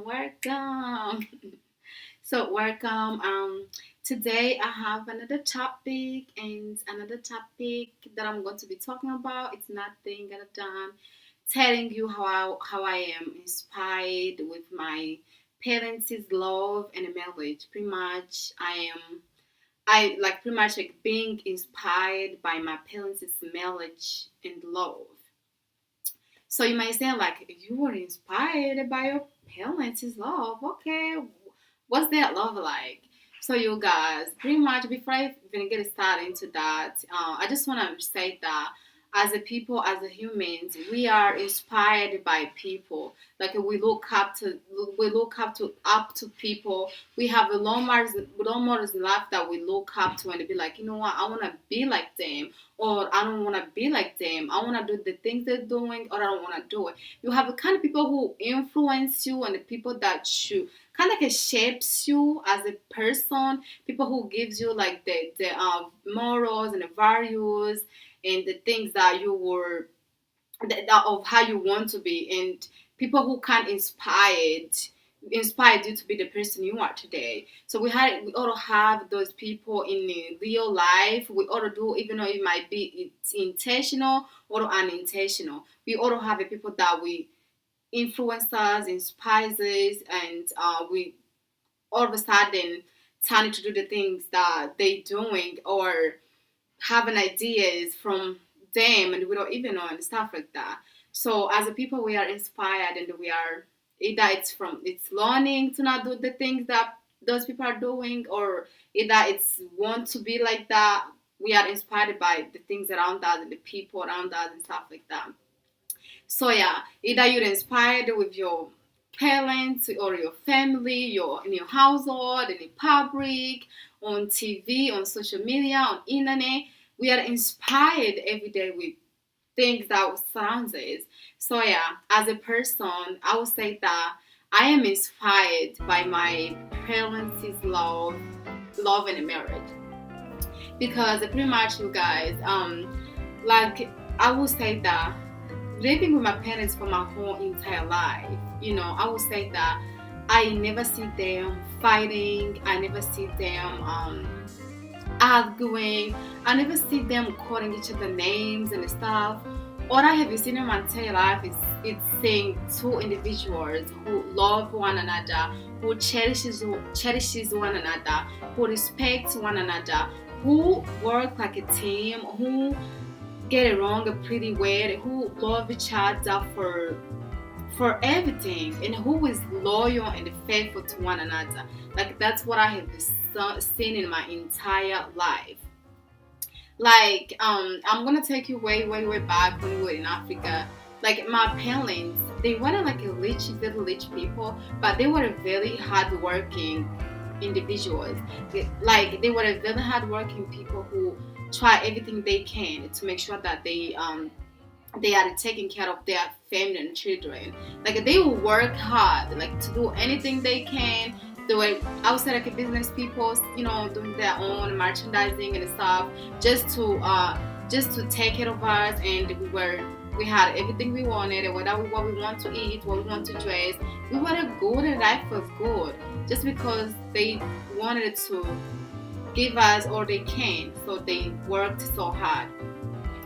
welcome. So welcome. Today I have another topic, and another topic that I'm going to be talking about. It's nothing other than telling you how I am inspired with my parents' love and marriage. Pretty much, I like pretty much like being inspired by my parents' marriage and love. So you might say like you were inspired by your parents' love. Okay, what's that love like? So you guys, pretty much before I even get started into that, I just want to say that as a people, as a humans, we are inspired by people. Like we look up to people. We have a role models in life that we look up to and be like, you know what, I want to be like them, or I don't want to be like them. I want to do the things they're doing, or I don't want to do it. You have the kind of people who influence you, and the people that you kind of like shapes you as a person. People who gives you like the morals and the values and the things that you were that of how you want to be, and people who can inspired you to be the person you are today. So we ought to have those people in the real life. We ought to do, even though it might be it's intentional or unintentional. We ought to have the people that we influence us, inspires us, and we all of a sudden trying to do the things that they doing, or having ideas from them and we don't even know and stuff like that. So as a people we are inspired, and we are either it's learning to not do the things that those people are doing, or either it's want to be like that. We are inspired by the things around us and the people around us and stuff like that. So yeah, either you're inspired with your parents or your family, your in your household, in the public, on TV, on social media, on internet. We are inspired every day with things that surrounds us. So yeah, as a person, I would say that I am inspired by my parents' love and marriage, because pretty much you guys, like I would say that living with my parents for my whole entire life, I would say that I never see them fighting. I never see them arguing. I never see them calling each other names and stuff. All I have seen in my entire life is it's seeing two individuals who love one another, who cherishes one another, who respects one another, who work like a team, who get along pretty well, who love each other for everything, and who is loyal and faithful to one another. Like that's what I have seen in my entire life. Like I'm gonna take you way back when we were in Africa. Like my parents, they weren't like very rich people, but they were very hardworking individuals. Like they were very hardworking people who try everything they can to make sure that they are taking care of their family and children. Like they will work hard, like to do anything they can. They were outside like business people, doing their own merchandising and stuff, just to take care of us, and we had everything we wanted, what we want to eat, what we want to dress. We were good, and life was good, just because they wanted to give us all they can, so they worked so hard.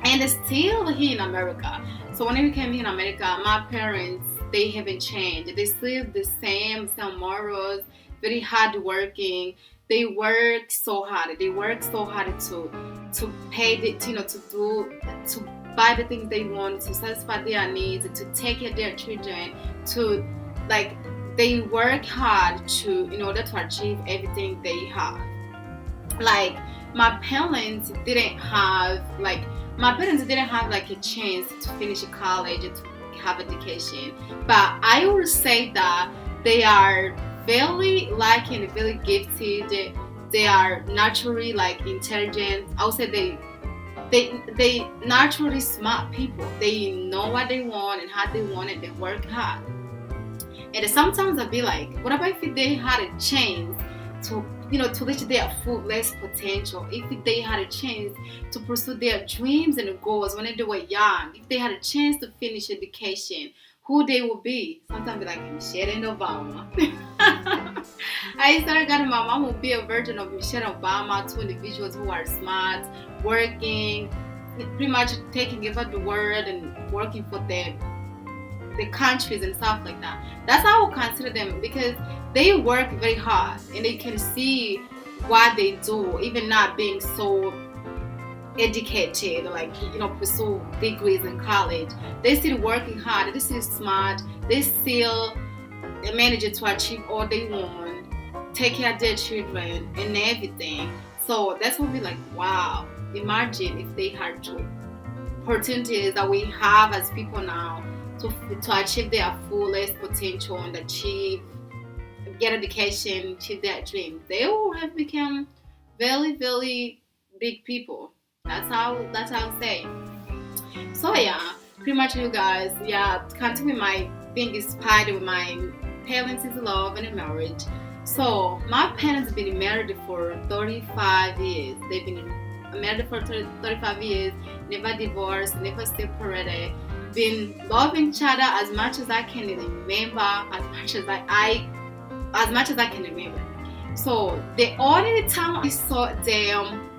And still here in America. So when I came here in America, my parents, they haven't changed. They still the same morals, very hardworking. They work so hard. They work so hard to pay to buy the things they want, to satisfy their needs, to take care of their children, to like they work hard in order to achieve everything they have. Like my parents didn't have like a chance to finish college, to have education, but I would say that they are very lucky and very gifted. They are naturally like intelligent. I would say they naturally smart people. They know what they want and how they want it. They work hard. And sometimes I'd be like, what about if they had a chance to reach their fullest potential? If they had a chance to pursue their dreams and goals when they were young, if they had a chance to finish education, who they will be. Sometimes be like Michelle and Obama. I started getting my mom will be a version of Michelle Obama, two individuals who are smart, working, pretty much taking over the world and working for the countries and stuff like that. That's how I would consider them, because they work very hard and they can see what they do, even not being so educated, like, pursue degrees in college. They still working hard, they still smart, they still manage to achieve all they want, take care of their children and everything. So that's what we like, wow, imagine if they had to opportunities that we have as people now to achieve their fullest potential and get education, achieve their dreams. They will have become very, very big people. That's how I say. So yeah, pretty much, you guys, yeah, continue my being inspired with my parents' love and marriage. So my parents have been married for 35 years. They've been married for 35 years, never divorced, never separated, been loving each other as much as I can remember, as much as I can remember. So the only time I saw them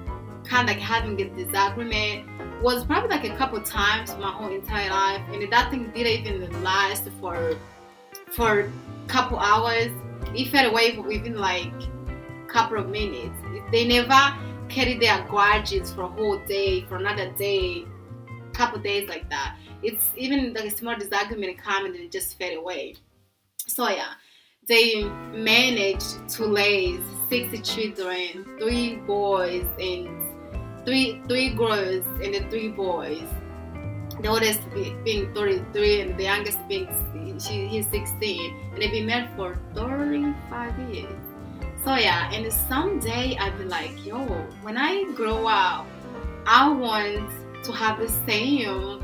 kind of like having a disagreement was probably like a couple times my whole entire life, and that thing didn't even last for a couple hours. It fell away within like a couple of minutes. They never carried their grudges for a whole day, for another day, couple days like that. It's even like a small disagreement come and it just fade away. So yeah, they managed to raise 60 children, 3 boys and three girls and the 3 boys. The oldest being 33 and the youngest being he's 16, and they've been married for 35 years. So yeah, and someday I'll be like, yo, when I grow up, I want to have the same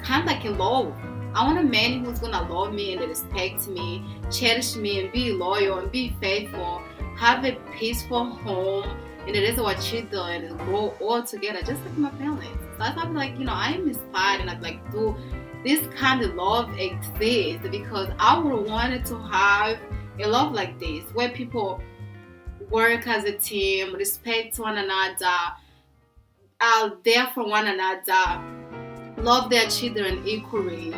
kind of like a love. I want a man who's gonna love me and respect me, cherish me, and be loyal and be faithful, have a peaceful home, and raise our children and grow all together, just like my parents. So I'm like, I'm inspired, and I'm like, do this kind of love exists, because I would want to have a love like this, where people work as a team, respect one another, are there for one another, love their children equally,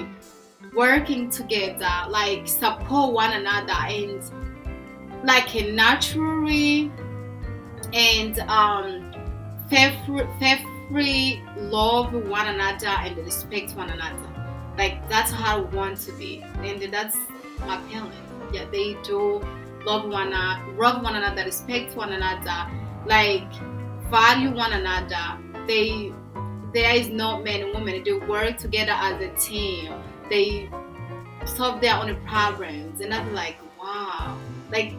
working together, like support one another, and like a naturally and faithfully love one another and respect one another. Like that's how I want to be, and that's my parents. Yeah, they do love one another, respect one another, like value one another. There is no man and woman. They work together as a team. They solve their own problems, and I'm like, wow. Like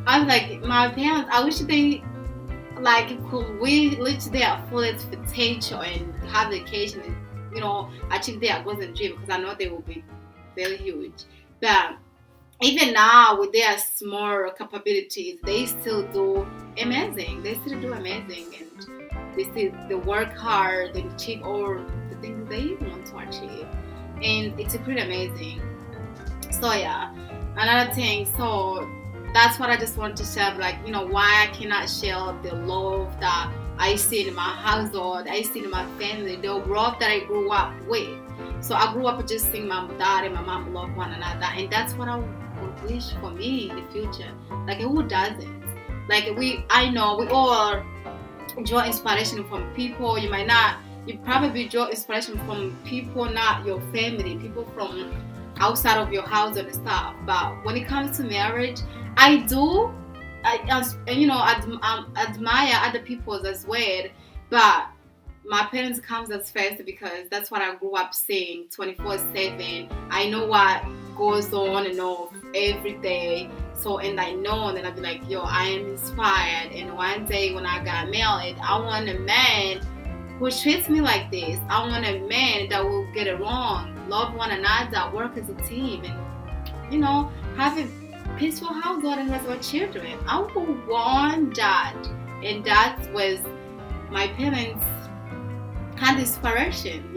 I'm like, my parents, I wish they could we reach their fullest potential and have the occasion and achieve their goals and dreams, because I know they will be very huge. But even now with their small capabilities, they still do amazing. And they work hard and achieve all the things they want to achieve, and it's pretty amazing. So yeah, another thing. So that's what I just want to share. Like, why I cannot share the love that I see in my household, I see in my family, the love that I grew up with. So I grew up just seeing my dad and my mom love one another, and that's what I would wish for me in the future. Like, who doesn't? Like, I know we all draw inspiration from people. You probably draw inspiration from people, not your family, people from outside of your house and stuff. But when it comes to marriage, I admire other people as well, but my parents comes as first, because that's what I grew up seeing 24/7. I know what goes on and off every day. So, and I know, and then I'll be like, yo, I am inspired. And one day when I got married, I want a man who treats me like this. I want a man that will get along, love one another, work as a team, and have a peaceful household and raise our children. I would want that, and that was my parents' kind of inspiration.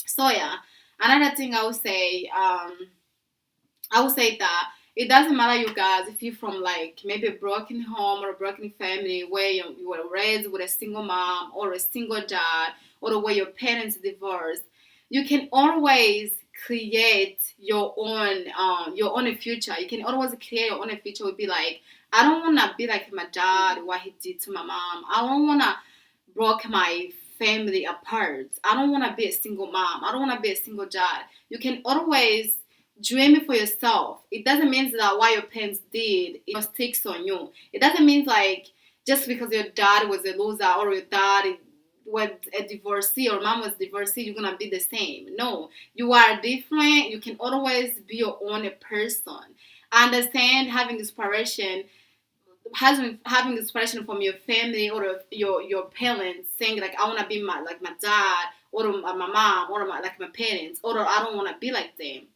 So yeah, Another thing I would say that it doesn't matter, you guys, if you're from like maybe a broken home or a broken family where you were raised with a single mom or a single dad, or where your parents divorced. You can always create your own future. You can always create your own future. Would be like, I don't wanna be like my dad, what he did to my mom. I don't wanna broke my family apart. I don't wanna be a single mom. I don't wanna be a single dad. You can always dream it for yourself. It doesn't mean that what your parents did it sticks on you. It doesn't mean like just because your dad was a loser or your dad was a divorcee or mom was divorcee, you're gonna be the same. No, you are different. You can always be your own person. Understand having inspiration from your family or your parents saying like I want to be my dad or my mom or my parents, or I don't want to be like them.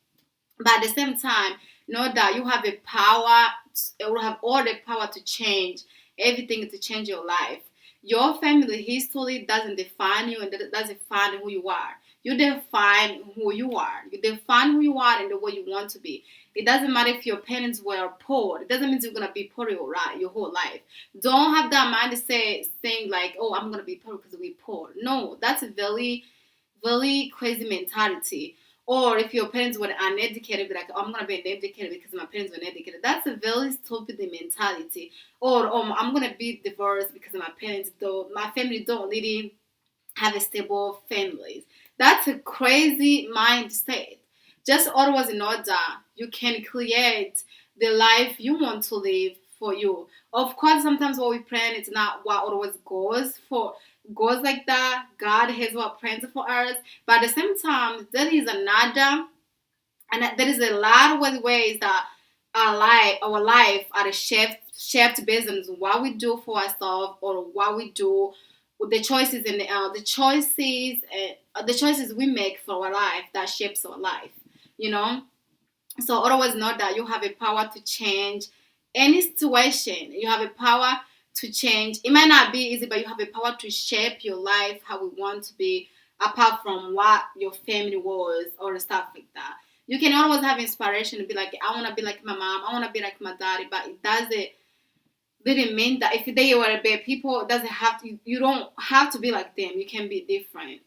But at the same time, know that you have a power, you have all the power to change everything, to change your life. Your family history doesn't define you and doesn't define who you are. You define who you are. You define who you are and the way you want to be. It doesn't matter if your parents were poor. It doesn't mean you're gonna be poor your whole life. Don't have that mindset saying like, "Oh, I'm gonna be poor because we're poor." No, that's a very, very crazy mentality. Or if your parents were uneducated, be like, oh, I'm gonna be uneducated because my parents were uneducated. That's a very stupid mentality. Or I'm gonna be divorced because my family don't really have a stable families. That's a crazy mindset. Just always know that you can create the life you want to live for you. Of course, sometimes what we plan is not what always goes like that. God has what plans for us, but at the same time, there is a lot of ways that our life are shaped based on what we do for ourselves or what we do with the choices and the choices we make for our life that shapes our life. You know, so always know that you have a power to change any situation. You have a power to change. It might not be easy, but you have a power to shape your life how we want to be, apart from what your family was or stuff like that. You can always have inspiration to be like, I want to be like my mom, I want to be like my daddy, but it didn't mean that if they were bad people, it doesn't have to. You don't have to be like them. You can be different.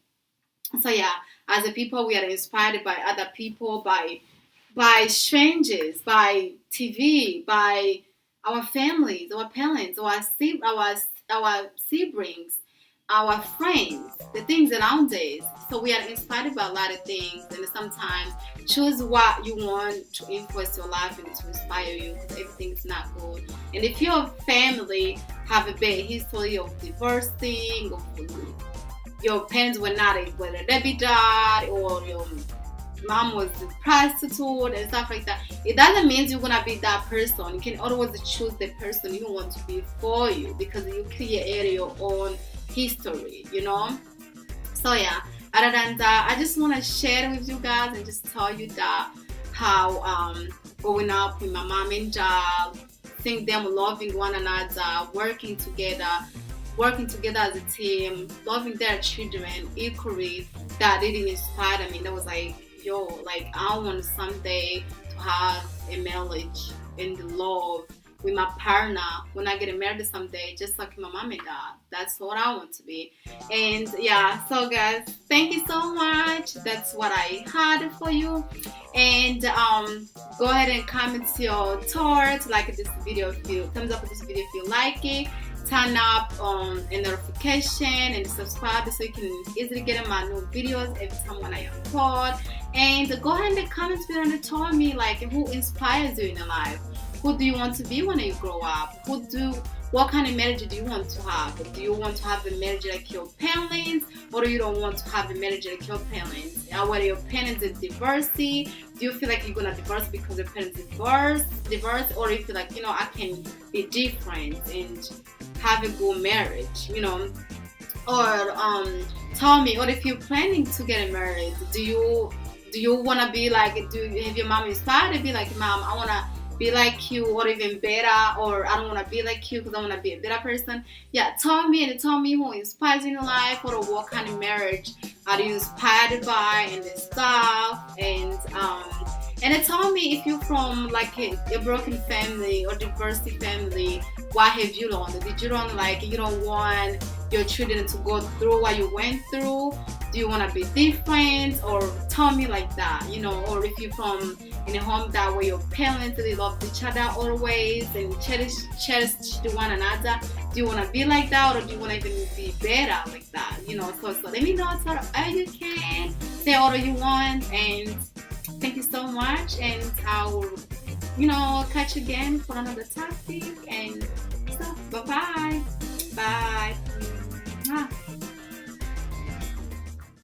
So yeah, as a people, we are inspired by other people, by strangers, by TV, by our families, our parents, our siblings, our friends, the things around us. So we are inspired by a lot of things, and sometimes choose what you want to influence your life and to inspire you, because everything is not good. And if your family have a bad history of divorcing, or your parents were not whether they be dad, or your mom was a prostitute and stuff like that, it doesn't mean you're gonna be that person. You can always choose the person you want to be for you, because you create your own history, you know. So yeah, other than that, I just want to share with you guys and just tell you that how growing up with my mom and dad, seeing them loving one another, working together as a team, loving their children equally, that really inspired me. That was like, yo, like I want someday to have a marriage and love with my partner when I get married someday, just like my mom and dad. That's what I want to be. And yeah, so guys, thank you so much. That's what I had for you. And go ahead and comment your thoughts, like this video if you thumbs up this video if you like it. Turn up a notification and subscribe so you can easily get my new videos every time when I upload. And go ahead and comment below and tell me like who inspires you in your life. Who do you want to be when you grow up? What kind of marriage do you want to have? Do you want to have a marriage like your parents, or you don't want to have a marriage like your parents? Whether your parents are divorcee, do you feel like you're gonna divorce because your parents divorce, or you feel like, you know, I can be different and have a good marriage, you know? Or tell me, or if you're planning to get married, do you wanna be like? Have your mom inspired to be like, Mom, I wanna be like you, or even better, or I don't want to be like you because I want to be a better person? Yeah, tell me who inspires you in life, or what kind of marriage how do you inspired by and the stuff, and it told me if you're from like a broken family or diversity family, what have you learned? Did you learn like you don't want your children to go through what you went through? Do you want to be different? Or tell me like that, or if you're from in a home that where your parents they loved each other always and cherish one another. Do you want to be like that, or do you want to even be better like that? So let me know sort of how you can say all you want, and thank you so much, and I'll catch you again for another topic, and so bye.